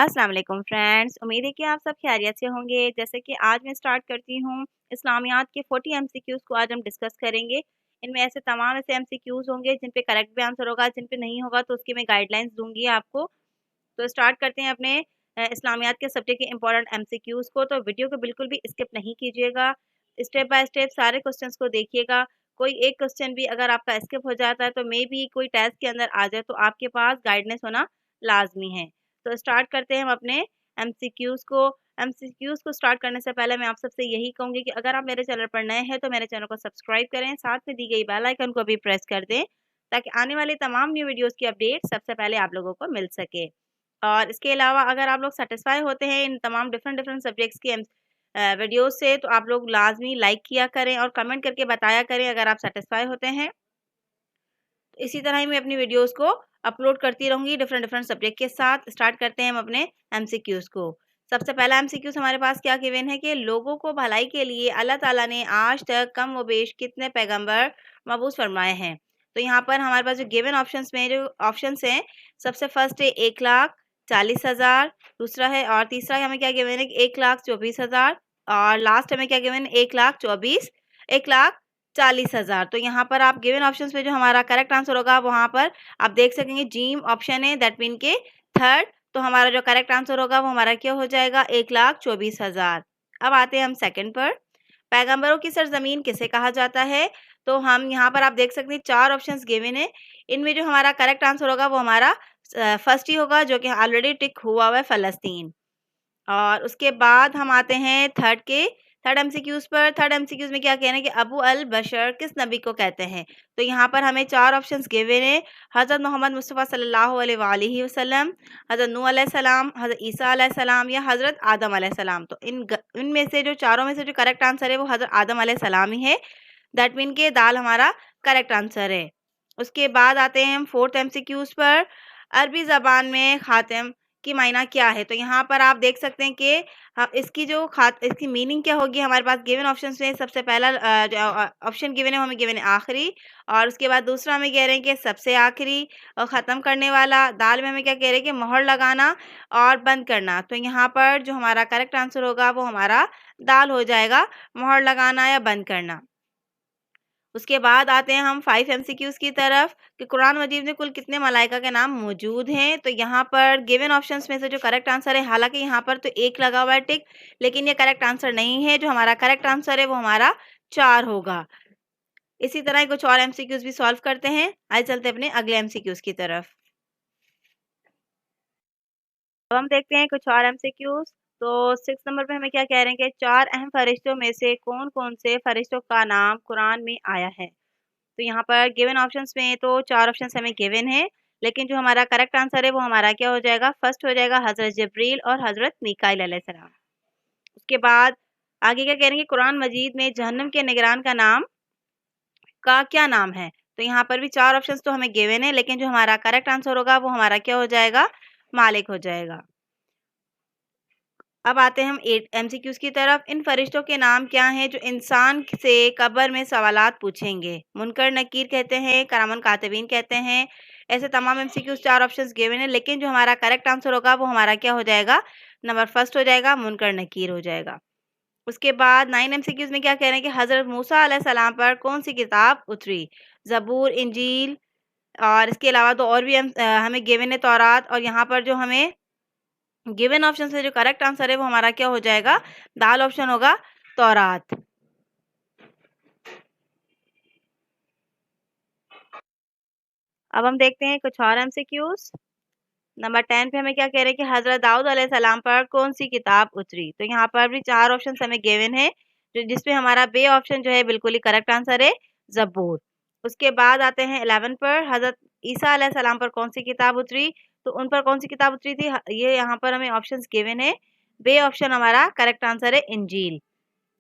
अस्सलाम वालेकुम फ्रेंड्स, उम्मीद है कि आप सब खैरियत से होंगे। जैसे कि आज मैं स्टार्ट करती हूँ इस्लामियात के 40 एमसीक्यूज़ को आज हम डिस्कस करेंगे। इनमें ऐसे एमसीक्यूज़ होंगे जिन पे करेक्ट भी आंसर होगा, जिन पे नहीं होगा तो उसकी मैं गाइडलाइंस दूँगी आपको। तो स्टार्ट करते हैं अपने इस्लामियात के सब्जेक्ट के इम्पोर्टेंट एमसीक्यूज़ को। तो वीडियो को बिल्कुल भी स्किप नहीं कीजिएगा, स्टेप बाय स्टेप सारे क्वेश्चंस को देखिएगा। कोई एक क्वेश्चन भी अगर आपका स्किप हो जाता है तो मे बी कोई टेस्ट के अंदर आ जाए तो आपके पास गाइडेंस होना लाज़मी है। तो स्टार्ट करते हैं हम अपने एमसीक्यूज़ को। एमसीक्यूज़ को स्टार्ट करने से पहले मैं आप सबसे यही कहूँगी कि अगर आप मेरे चैनल पर नए हैं तो मेरे चैनल को सब्सक्राइब करें, साथ में दी गई बेल आइकन को भी प्रेस कर दें ताकि आने वाली तमाम न्यू वीडियोज़ की अपडेट सबसे पहले आप लोगों को मिल सके। और इसके अलावा अगर आप लोग सैटिस्फाई होते हैं इन तमाम डिफरेंट डिफरेंट सब्जेक्ट्स की वीडियोज़ से तो आप लोग लाज़मी लाइक किया करें और कमेंट करके बताया करें अगर आप सैटिस्फाई होते हैं। इसी तरह ही मैं अपनी वीडियोज़ को अपलोड करती रहूँगी डिफरेंट डिफरेंट सब्जेक्ट के साथ। स्टार्ट करते हैं हम अपने एमसीक्यूज़ को। सबसे पहला एमसीक्यूज़ हमारे पास क्या गिवन है कि लोगों को भलाई के लिए अल्लाह ताला ने आज तक कम व बेश कितने पैगंबर मबूस फरमाए हैं। तो यहाँ पर हमारे पास जो गिवन ऑप्शंस में जो ऑप्शंस हैं, सबसे फर्स्ट है 1,40,000, दूसरा है और तीसरा हमें क्या गिवन है कि 1,24,000 और लास्ट हमें क्या गिवन है 1,40,000। तो यहाँ पर आप गिवन ऑप्शंस में जो हमारा करेक्ट आंसर होगा वहाँ पर आप देख सकेंगे जीम ऑप्शन है, दैट मीन के थर्ड। तो हमारा जो करेक्ट आंसर होगा वो हमारा क्या हो जाएगा 1,24,000। अब आते हैं हम सेकंड पर। पैगंबरों की सरजमीन किसे कहा जाता है? तो हम यहाँ पर आप देख सकते हैं 4 ऑप्शंस गिवन है। इनमें जो हमारा करेक्ट आंसर होगा वो हमारा फर्स्ट ही होगा जो कि ऑलरेडी टिक हुआ है फ़लस्तीन। और उसके बाद हम आते हैं थर्ड एमसीक्यूज़ पर। थर्ड एमसीक्यूज़ में क्या कह रहे हैं कि अबू अल बशर किस नबी को कहते हैं? तो यहाँ पर हमें 4 ऑप्शंस गिवन हैं। हज़रत मोहम्मद मुस्तफ़ा सल्लल्लाहु अलैहि वसल्लम, हज़रत नूह अलैहिस्सलाम, हज़रत ईसा अलैहिस्सलाम या हज़रत आदम अलैहिस्सलाम। तो इनमें से जो चारों में से जो करेक्ट आंसर है वो हज़रत आदम अलैहिस्सलाम ही है। दैट मीन के दाल हमारा करेक्ट आंसर है। उसके बाद आते हैं हम फोर्थ एमसीक्यूज़ पर। अरबी ज़बान में खातिम की मायना क्या है? तो यहाँ पर आप देख सकते हैं कि इसकी मीनिंग क्या होगी। हमारे पास गिवन ऑप्शंस में सबसे पहला जो ऑप्शन गिवन है वो हमें गिवन है आखिरी, और उसके बाद दूसरा हमें कह रहे हैं कि सबसे आखिरी और ख़त्म करने वाला। दाल में हमें क्या कह रहे हैं कि मोहर लगाना और बंद करना। तो यहाँ पर जो हमारा करेक्ट आंसर होगा वो हमारा दाल हो जाएगा, मोहर लगाना या बंद करना। उसके बाद आते हैं हम 5 एमसीक्यूज़ की तरफ कि कुरान मजीद में कुल कितने मलाइका के नाम मौजूद हैं। तो यहाँ पर गिवन ऑप्शंस में से जो करेक्ट आंसर है, हालांकि यहाँ पर तो 1 लगा हुआ है टिक, लेकिन ये करेक्ट आंसर नहीं है। जो हमारा करेक्ट आंसर है वो हमारा 4 होगा। इसी तरह कुछ और एमसीक्यूज़ भी सॉल्व करते हैं। आइए चलते हैं अपने अगले एमसीक्यूज़ की तरफ। अब हम देखते हैं कुछ और एमसीक्यूज़। तो 6 नंबर पे हमें क्या कह रहे हैं कि 4 अहम फरिश्तों में से कौन-कौन से फरिश्तों का नाम कुरान में आया है? तो यहाँ पर गिवन ऑप्शंस में तो 4 ऑप्शंस हमें गिवन है, लेकिन जो हमारा करेक्ट आंसर है वो हमारा क्या हो जाएगा, फर्स्ट हो जाएगा हज़रत जिब्रील और हज़रत मीकाईल अलैहिस्सलाम। उसके बाद आगे क्या कह रहे हैं कि कुरान मजीद में जहन्नम के निगरान का क्या नाम है? तो यहाँ पर भी 4 ऑप्शंस तो हमें गिवन है, लेकिन जो हमारा करेक्ट आंसर होगा वो हमारा क्या हो जाएगा, मालिक हो जाएगा। अब आते हैं हम 8 एमसीक्यूज़ की तरफ। इन फरिश्तों के नाम क्या हैं जो इंसान से कब्र में सवालात पूछेंगे? मुनकर नकीर कहते हैं, करामन कातिबीन कहते हैं। ऐसे तमाम एमसीक्यूज़ 4 ऑप्शंस गिवन हैं, लेकिन जो हमारा करेक्ट आंसर होगा वो हमारा क्या हो जाएगा, नंबर फर्स्ट हो जाएगा, मुनकर नकीर हो जाएगा। उसके बाद 9 एमसीक्यूज़ में क्या कह रहे हैं कि हज़रत मूसा अलैहिस्सलाम पर कौन-सी किताब उतरी? ज़बूर, इंजील और इसके अलावा तो और भी हमें गिवन है तौरात। और यहाँ पर जो हमें गिवन ऑप्शन से जो करेक्ट आंसर है वो हमारा क्या हो जाएगा, दाल ऑप्शन होगा, तौरात। अब हम देखते हैं कुछ और एमसीक्यूज़। नंबर 10 पे हमें क्या कह रहे हैं कि हज़रत दाऊद अलैहिस्सलाम पर कौन-सी किताब उतरी? तो यहाँ पर भी 4 ऑप्शंस हमें गिवन है, जो जिसमें हमारा बे ऑप्शन जो है बिल्कुल ही करेक्ट आंसर है, ज़बूर। उसके बाद आते हैं 11 पर। हज़रत ईसा अलैहिस्सलाम पर कौन-सी किताब उतरी? तो उन पर कौन-सी किताब उतरी थी? ये यहाँ पर हमें ऑप्शंस गिवन है, बे ऑप्शन हमारा करेक्ट आंसर है, इंजील।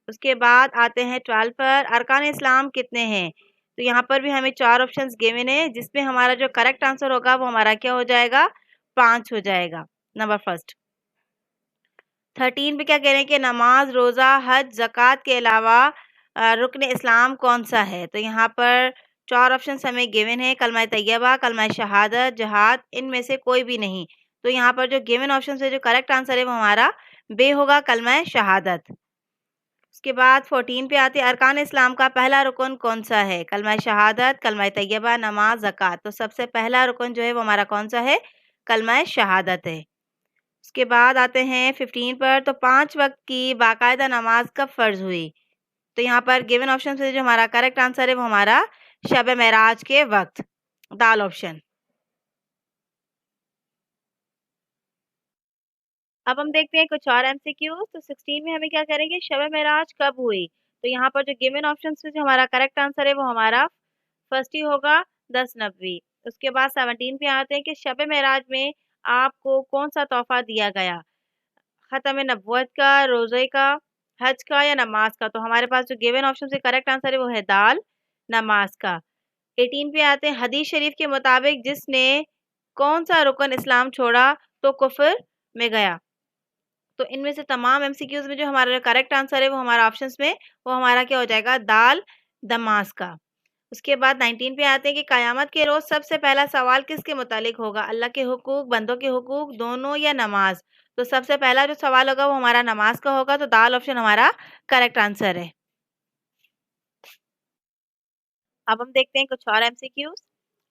उसके बाद आते हैं 12 पर। अरकान इस्लाम कितने हैं? तो यहाँ पर भी हमें 4 ऑप्शंस गिवन है, जिसमें हमारा जो करेक्ट आंसर होगा वो हमारा क्या हो जाएगा, 5 हो जाएगा, नंबर फर्स्ट। 13 पे क्या कह रहे हैं कि नमाज, रोज़ा, हज, ज़कात के अलावा रुक्न इस्लाम कौन-सा है? तो यहाँ पर 4 ऑप्शंस हमें गिवन है, कलमा तैयबा, कलमा शहादत, जिहाद, इनमें से कोई भी नहीं। तो यहाँ पर जो गिवन ऑप्शन से जो करेक्ट आंसर है वो हमारा बे होगा, कलमा शहादत। उसके बाद 14 पे आते हैं, अरकान इस्लाम का पहला रुकन कौन सा है? कलमा शहादत, कलमा तैयबा, नमाज, ज़कात। तो सबसे पहला रुकन जो है वो हमारा कौन सा है? कलमा शहादत है। उसके बाद आते हैं 15 पर, तो 5 वक्त की बाकायदा नमाज कब फ़र्ज हुई? तो यहाँ पर गिवन ऑप्शन से जो हमारा करेक्ट आंसर है वो हमारा शब मेराज के वक्त, दाल ऑप्शन। अब हम देखते हैं कुछ और एमसीक्यूज। तो 16 में हमें क्या करेंगे, शब मेराज कब हुई? तो यहाँ पर जो गिवन ऑप्शन से जो हमारा करेक्ट आंसर है वो हमारा फर्स्ट ही होगा 10 नबी। उसके बाद 17 पे आते हैं कि शब मेराज में आपको कौन सा तोहफा दिया गया? खत्म नबुवत का, रोजे का, हज का या नमाज का? तो हमारे पास जो गिवन ऑप्शन से करेक्ट आंसर है वो है दाल, नमाज का। 18 पे आते हैं, हदीस शरीफ के मुताबिक जिसने कौन सा रुकन इस्लाम छोड़ा तो कुफर में गया? तो इनमें से तमाम एमसीक्यूज में जो हमारा करेक्ट आंसर है वो हमारा ऑप्शंस में वो हमारा क्या हो जाएगा? दाल, दमास का। उसके बाद 19 पे आते हैं कि कयामत के रोज सबसे पहला सवाल किसके मुतालिक होगा? अल्लाह के हुकूक, बंदों के हुकूक, दोनों या नमाज? तो सबसे पहला जो सवाल होगा वो हमारा नमाज का होगा, तो दाल ऑप्शन हमारा करेक्ट आंसर है। अब हम देखते हैं कुछ और एमसीक्यूज।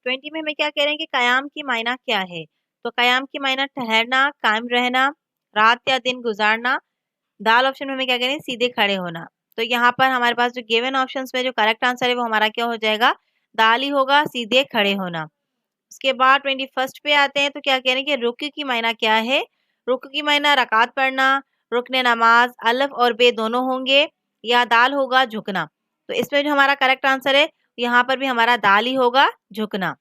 20 में हमें क्या कह रहे हैं कि कयाम की मायना क्या है? तो कयाम की मायना ठहरना, कायम रहना, रात या दिन गुजारना। दाल ऑप्शन में हमें क्या करें, सीधे खड़े होना। तो यहाँ पर हमारे पास जो गिवन ऑप्शंस में जो करेक्ट आंसर है वो हमारा क्या हो जाएगा? दाल ही होगा, सीधे खड़े होना। उसके बाद 21 पे आते हैं, तो क्या कह रहे हैं कि रुकू की मायना क्या है? रुकू की मायना रकात पढ़ना, रुकने नमाज, अलिफ और बे दोनों होंगे, या दाल होगा झुकना। तो इसमें जो हमारा करेक्ट आंसर है यहाँ पर भी हमारा दाल ही होगा, झुकना।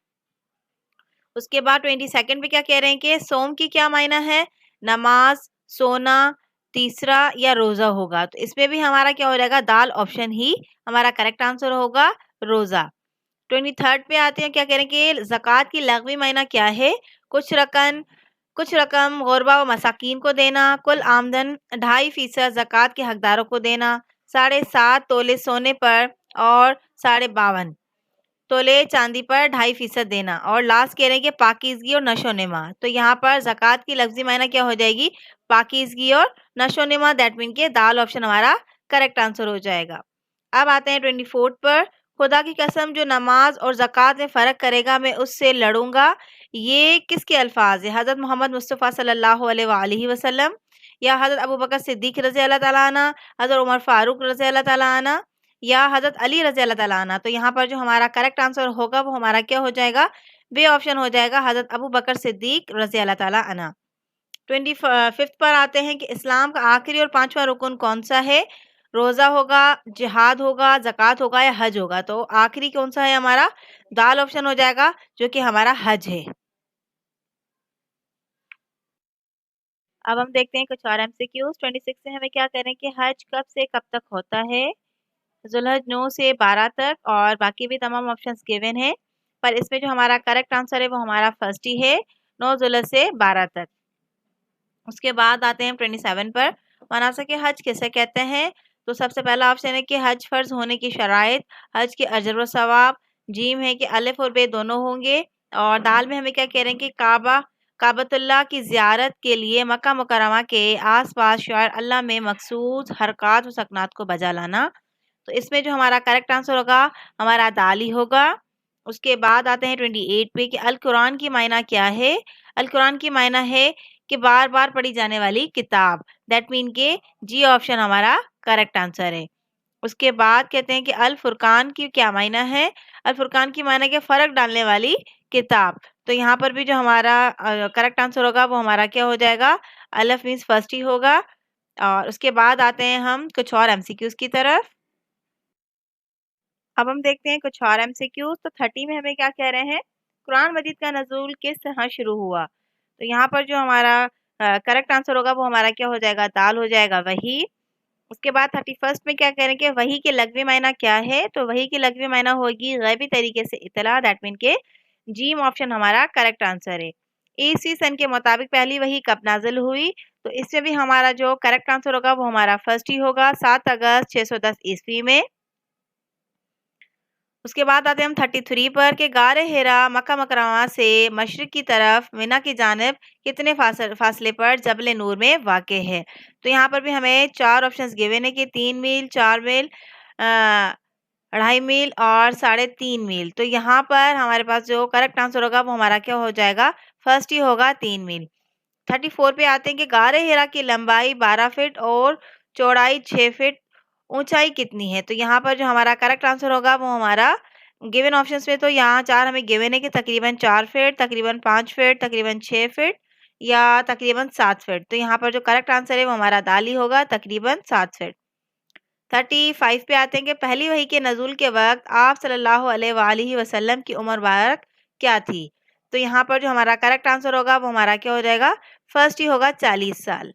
उसके बाद 22 पे क्या कह रहे हैं कि सोम की क्या मायना है? नमाज, सोना, तीसरा या रोजा होगा। तो इसमें भी हमारा क्या हो जाएगा? दाल ऑप्शन ही हमारा करेक्ट आंसर होगा, रोजा। 23 पे आते हैं, क्या कह रहे हैं कि ज़कात की लग़वी मायना क्या है? कुछ रकम गुरबा व मसाकीन को देना, कुल आमदन 2.5% ज़कात के हकदारों को देना, 7.5 तोले सोने पर और 52 तोले चांदी पर 2.5% देना, और लास्ट कह रहे हैं कि पाकीज़गी और नशो-नमा। तो यहाँ पर ज़कात की लफ्ज़ी मायना क्या हो जाएगी? पाकीज़गी और नशो-नमा। दैट मीन के दाल ऑप्शन हमारा करेक्ट आंसर हो जाएगा। अब आते हैं 24 पर, खुदा की कसम जो नमाज और ज़कात में फ़र्क करेगा मैं उससे लड़ूंगा। ये किसके अल्फाज है? हज़रत मोहम्मद मुस्तफ़ा सल्लल्लाहु अलैहि वसल्लम, या हज़रत अबू बकर सिद्दीक़ रज़ी अल्लाह ताला अन्हा, हज़रत उमर फ़ारूक रज़ी अल्लाह ताला अन्हा, या हज़रत अली रज़ी अल्लाह ताला अन्हा? तो यहाँ पर जो हमारा करेक्ट आंसर होगा वो हमारा क्या हो जाएगा? बे ऑप्शन हो जाएगा, हज़रत अबू बकर सिद्दीक़ रज़ी अल्लाह ताला अन्हा। 25 पर आते हैं कि इस्लाम का आखिरी और 5वां रुकन कौन सा है? रोज़ा होगा, जिहाद होगा, ज़कात होगा या हज होगा? तो आखिरी कौन सा है हमारा? दाल ऑप्शन हो जाएगा, जो कि हमारा हज है। अब हम देखते हैं कुछ और एमसीक्यूज। 26 से हमें क्या करें कि हज कब से कब तक होता है? ज़ुल्हज 9 से 12 तक, और बाकी भी तमाम ऑप्शंस गिवन हैं, पर इसमें जो हमारा करेक्ट आंसर है वो हमारा फर्स्ट ही है, 9 ज़ुल्हज से 12 तक। उसके बाद आते हैं 27 पर, मनासिक हज किसे कहते हैं? तो सबसे पहला ऑप्शन है कि हज फर्ज होने की शराइत, हज के अजर व सवाब, जीम है कि अलिफ और बे दोनों होंगे, और दाल में हमें क्या कह रहे हैं कि काबतुल्लाह की ज़ियारत के लिए मक्का मुकर्रमा के आसपास शायर अल्लाह में मखसूस हरकत व सकनात को बजा लाना। तो इसमें जो हमारा करेक्ट आंसर होगा हमारा दाल ही होगा। उसके बाद आते हैं 28 पे कि अल कुरान की मायना क्या है? अल कुरान की मायना है कि बार बार पढ़ी जाने वाली किताब। दैट मीन के जी ऑप्शन हमारा करेक्ट आंसर है। उसके बाद कहते हैं कि अल फुरकान की क्या मायना है? अल फुरकान की मायना के फ़र्क डालने वाली किताब। तो यहाँ पर भी जो हमारा करेक्ट आंसर होगा वो हमारा क्या हो जाएगा? अलफ मीन्स फर्स्ट ही होगा। और उसके बाद आते हैं हम कुछ और एमसीक्यूज की तरफ। अब हम देखते हैं कुछ और एमसीक्यूज। तो 30 में हमें क्या कह रहे हैं? कुरान मजीद का नज़ूल किस तरह शुरू हुआ? तो यहाँ पर जो हमारा करेक्ट आंसर होगा वो हमारा क्या हो जाएगा? दाल हो जाएगा, वही। उसके बाद 31 में क्या कह रहे हैं कि वही के लग़वी मायना क्या है? तो वही की लग़वी मायना होगी गैबी तरीके से इत्तला। दैट मीन के जीम ऑप्शन हमारा करेक्ट आंसर है। ईस्वी सन के मुताबिक पहली वही कब नाजिल हुई? तो इसमें भी हमारा जो करेक्ट आंसर होगा वो हमारा फर्स्ट ही होगा, 7 अगस्त 610 ईस्वी में। उसके बाद आते हैं हम 33 पर कि गारे हिरा मक्का मुकर्रमा से मशरिक की तरफ मिना की जानिब कितने फासले पर जबल नूर में वाक़ है। तो यहाँ पर भी हमें 4 ऑप्शंस गिवन है कि 3 मील, 4 मील, 2.5 मील और 3.5 मील। तो यहाँ पर हमारे पास जो करेक्ट आंसर होगा वो हमारा क्या हो जाएगा? फर्स्ट ही होगा 3 मील। 34 पे आते हैं कि गारे हिरा की लंबाई 12 फीट और चौड़ाई 6 फीट, ऊंचाई कितनी है? तो यहाँ पर जो हमारा करेक्ट आंसर होगा वो हमारा गिवन ऑप्शंस में, तो यहाँ 4 हमें गिवन है कि तकरीबन 4 फीट, तकरीबन 5 फीट, तकरीबन 6 फीट या तकरीबन 7 फीट। तो यहाँ पर जो करेक्ट आंसर है वो हमारा दाली होगा, तकरीबन 7 फीट। 35 पे आते हैं कि पहली वही के नज़ूल के वक्त आप सल्लल्लाहु अलैहि वसल्लम की उम्र मुबारक क्या थी? तो यहाँ पर जो हमारा करेक्ट आंसर होगा वो हमारा क्या हो जाएगा? फर्स्ट ही होगा 40 साल।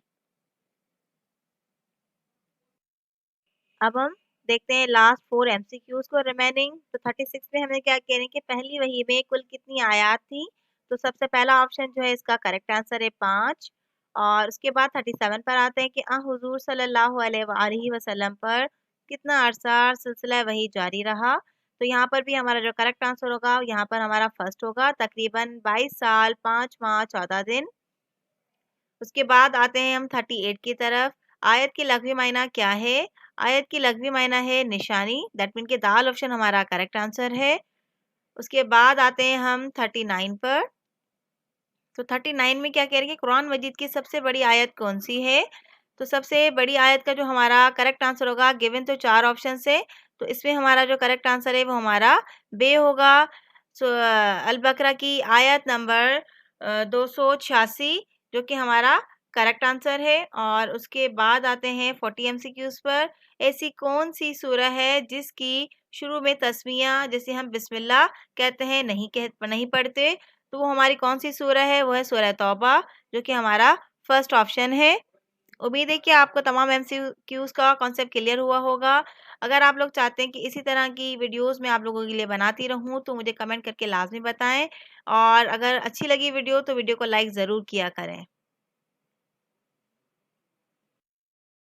अब हम देखते हैं लास्ट 4 एमसीक्यूज को रिमेनिंग। तो 36 में हमें क्या कह रहे हैं कि पहली वही में कुल कितनी आयात थी? तो सबसे पहला ऑप्शन जो है इसका करेक्ट आंसर है 5। और उसके बाद 37 पर आते हैं कि हुजूर सल्लल्लाहु अलैहि वसल्लम पर कितना अरसा सिलसिला वही जारी रहा? तो यहाँ पर भी हमारा जो करेक्ट आंसर होगा यहाँ पर हमारा फर्स्ट होगा, तकरीबन 22 साल 5 माह 14 दिन। उसके बाद आते हैं हम 38 की तरफ। आयत की लघवी मायना क्या है? आयत की लघवी मायना है निशानी, दैट मीन के दाल ऑप्शन हमारा करेक्ट आंसर है। उसके बाद आते हैं हम 39 पर। तो 39 में क्या कह रही है? कुरान मजीद की सबसे बड़ी आयत कौन सी है? तो सबसे बड़ी आयत का जो हमारा करेक्ट आंसर होगा, गिवन तो 4 ऑप्शन है, तो इसमें हमारा जो करेक्ट आंसर है वो हमारा बे होगा। अल बकरा की आयत नंबर 286 जो कि हमारा करेक्ट आंसर है। और उसके बाद आते हैं 40 एमसीक्यूज पर। ऐसी कौन सी सूरह है जिसकी शुरू में तस्मिया जैसे हम बिस्मिल्लाह कहते हैं नहीं पढ़ते? तो वो हमारी कौन सी सूरह है? वो है सूरह तौबा, जो कि हमारा फर्स्ट ऑप्शन है। उम्मीद है कि आपको तमाम एमसीक्यूज का कॉन्सेप्ट क्लियर हुआ होगा। अगर आप लोग चाहते हैं कि इसी तरह की वीडियोस मैं आप लोगों के लिए बनाती रहूं तो मुझे कमेंट करके लाजमी बताएं। और अगर अच्छी लगी वीडियो तो वीडियो को लाइक ज़रूर किया करें।